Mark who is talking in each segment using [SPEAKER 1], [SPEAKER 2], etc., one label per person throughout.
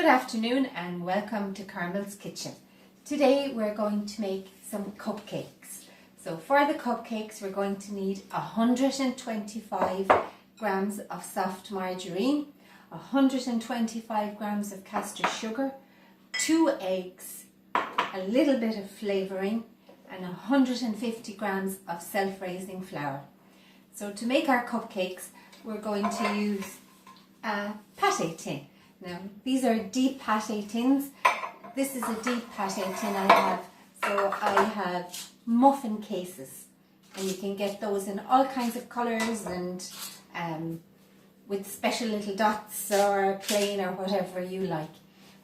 [SPEAKER 1] Good afternoon and welcome to Carmel's Kitchen. Today we're going to make some cupcakes. So for the cupcakes we're going to need 125 grams of soft margarine, 125 grams of castor sugar, 2 eggs, a little bit of flavouring and 150 grams of self-raising flour. So to make our cupcakes we're going to use a pâté tin. Now these are deep pâté tins. This is a deep pâté tin I have. So I have muffin cases and you can get those in all kinds of colours and with special little dots or plain or whatever you like.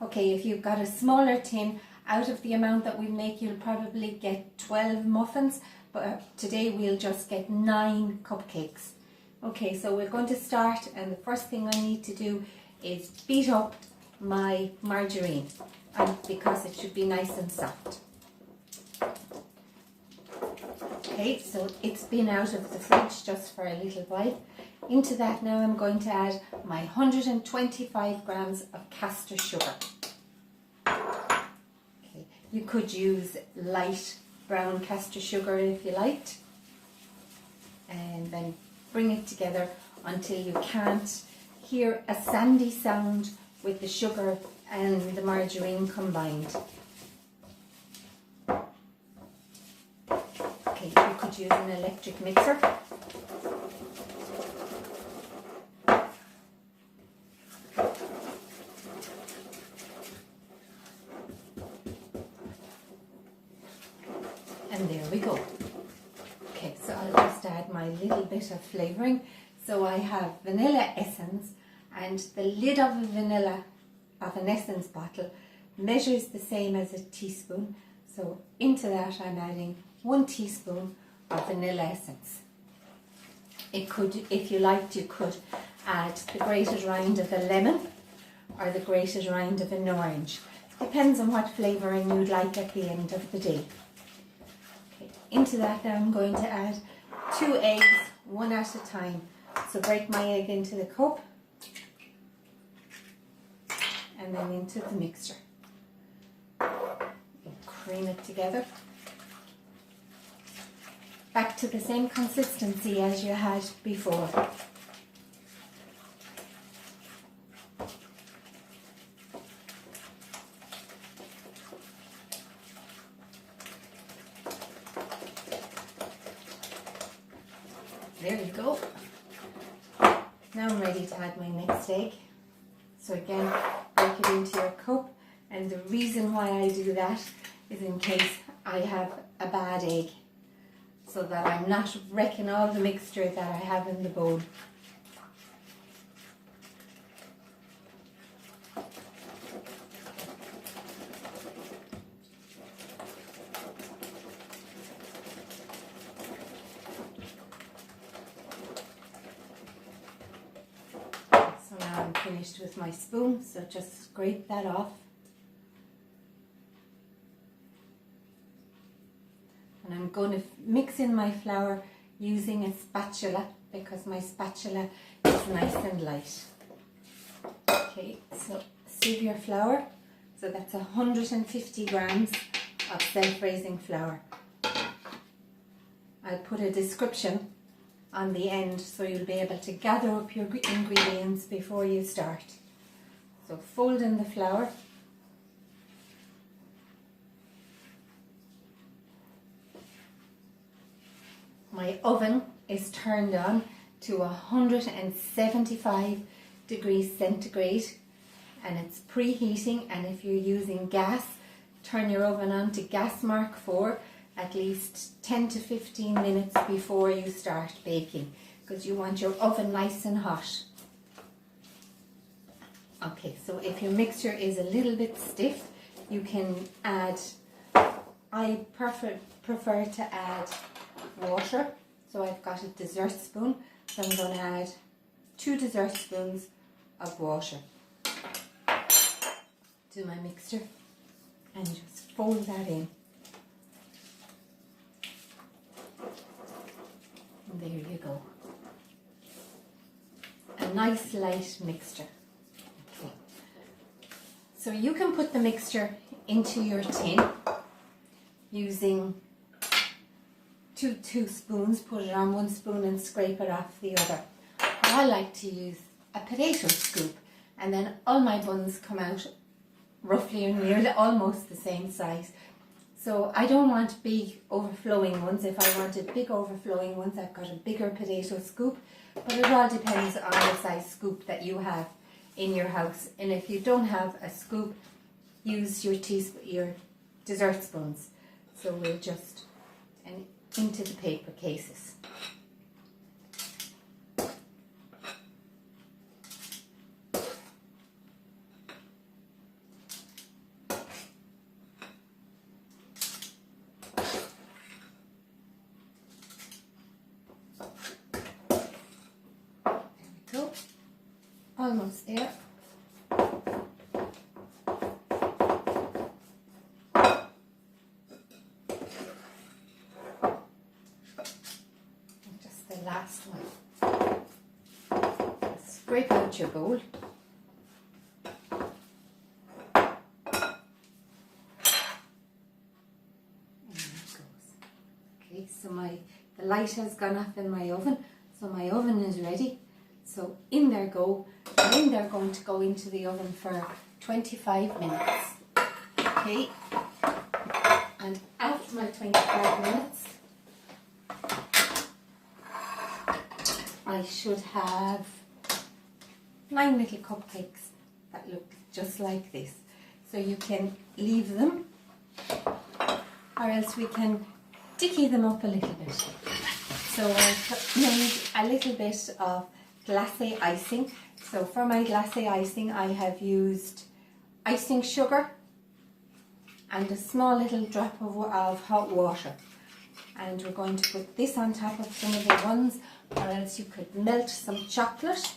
[SPEAKER 1] Okay, if you've got a smaller tin, out of the amount that we make you'll probably get 12 muffins, but today we'll just get 9 cupcakes. Okay, so we're going to start, and the first thing I need to do is beat up my margarine, because it should be nice and soft. Okay, so it's been out of the fridge just for a little while. Into that now I'm going to add my 125 grams of castor sugar. Okay, you could use light brown castor sugar if you liked, and then bring it together until you can't hear a sandy sound with the sugar and the margarine combined. Okay, you could use an electric mixer. And there we go. Okay, so I'll just add my little bit of flavouring. So I have vanilla essence, and the lid of an essence bottle measures the same as a teaspoon. So into that I'm adding 1 teaspoon of vanilla essence. It could, if you liked, you could add the grated rind of a lemon or the grated rind of an orange. Depends on what flavouring you'd like at the end of the day. Okay, into that now I'm going to add 2 eggs, one at a time. So break my egg into the cup and then into the mixture. Cream it together. Back to the same consistency as you had before. There you go. Now I'm ready to add my next egg. So again, break it into your cup, and the reason why I do that is in case I have a bad egg, so that I'm not wrecking all the mixture that I have in the bowl. So now I'm finished with my spoon, so just scrape that off. And I'm going to mix in my flour using a spatula, because my spatula is nice and light. Okay, so sieve your flour. So that's 150 grams of self-raising flour. I'll put a description on the end so you'll be able to gather up your ingredients before you start. So fold in the flour. My oven is turned on to 175 degrees centigrade and it's preheating, and if you're using gas, turn your oven on to gas mark 4 at least 10 to 15 minutes before you start baking, because you want your oven nice and hot. Okay, so if your mixture is a little bit stiff, you can add, I prefer to add water. So I've got a dessert spoon, so I'm going to add 2 dessert spoons of water to my mixture and just fold that in. And there you go. A nice light mixture. Okay. So you can put the mixture into your tin using 2 spoons, put it on 1 spoon and scrape it off the other. I like to use a potato scoop, and then all my buns come out roughly or nearly almost the same size. So I don't want big overflowing ones. If I wanted big overflowing ones, I've got a bigger potato scoop, but it all depends on the size scoop that you have in your house. And if you don't have a scoop, use your dessert spoons. So we'll just into the paper cases. Almost there. And just the last one. Scrape out your bowl. And there it goes. Okay, so the light has gone off in my oven, so my oven is ready. So in there go. And then they're going to go into the oven for 25 minutes. Okay, and after my 25 minutes, I should have 9 little cupcakes that look just like this. So you can leave them, or else we can dicky them up a little bit. So I've made a little bit of glacé icing. So for my glacé icing, I have used icing sugar and a small little drop of hot water. And we're going to put this on top of some of the ones, or else you could melt some chocolate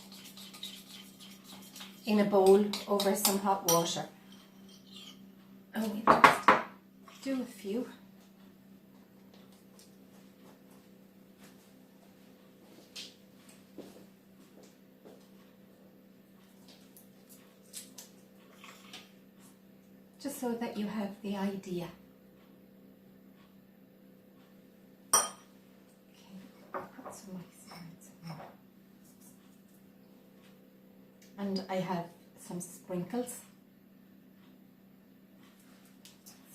[SPEAKER 1] in a bowl over some hot water. And we just do a few. Just so that you have the idea. Okay, put some ice in there. And I have some sprinkles.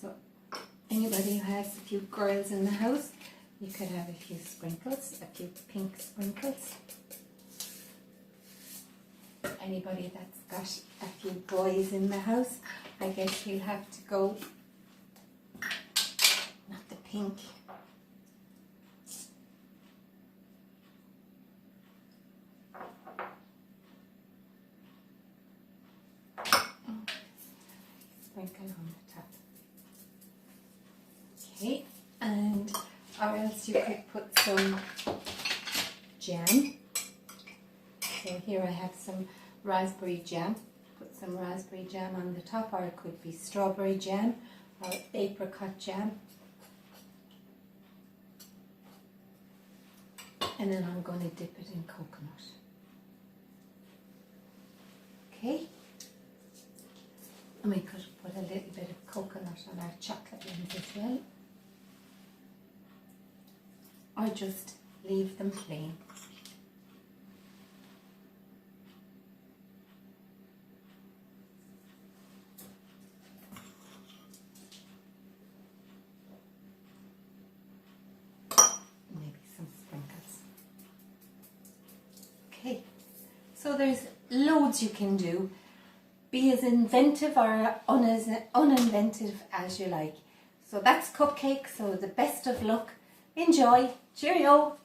[SPEAKER 1] So anybody who has a few girls in the house, you could have a few sprinkles, a few pink sprinkles. Anybody that's got a few boys in the house, I guess you'll have to go, not the pink. Sprinkle on the top. Okay, and or else you could put some jam. So here I have some raspberry jam. Put some raspberry jam on the top, or it could be strawberry jam or apricot jam. And then I'm going to dip it in coconut. Okay. And we could put a little bit of coconut on our chocolate ones as well. Or just leave them plain. Okay, so there's loads you can do. Be as inventive or uninventive as you like. So that's cupcake, so the best of luck. Enjoy. Cheerio.